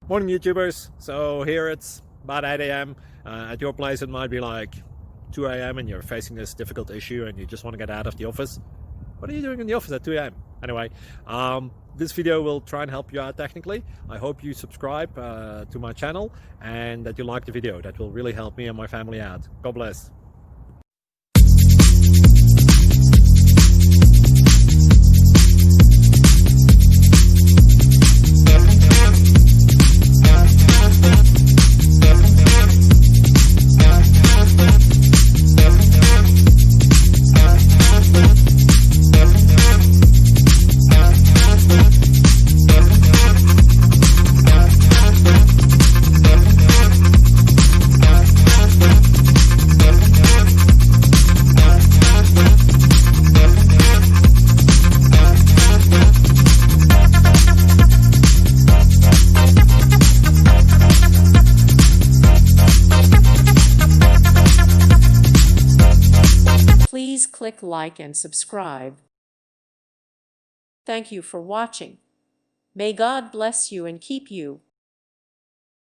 Morning YouTubers. So here it's about 8 a.m. At your place it might be like 2 a.m. and you're facing this difficult issue and you just want to get out of the office. What are you doing in the office at 2 a.m.? Anyway, this video will try and help you out technically. I hope you subscribe to my channel and that you like the video. That will really help me and my family out. God bless. Please click like and subscribe. Thank you for watching. May God bless you and keep you.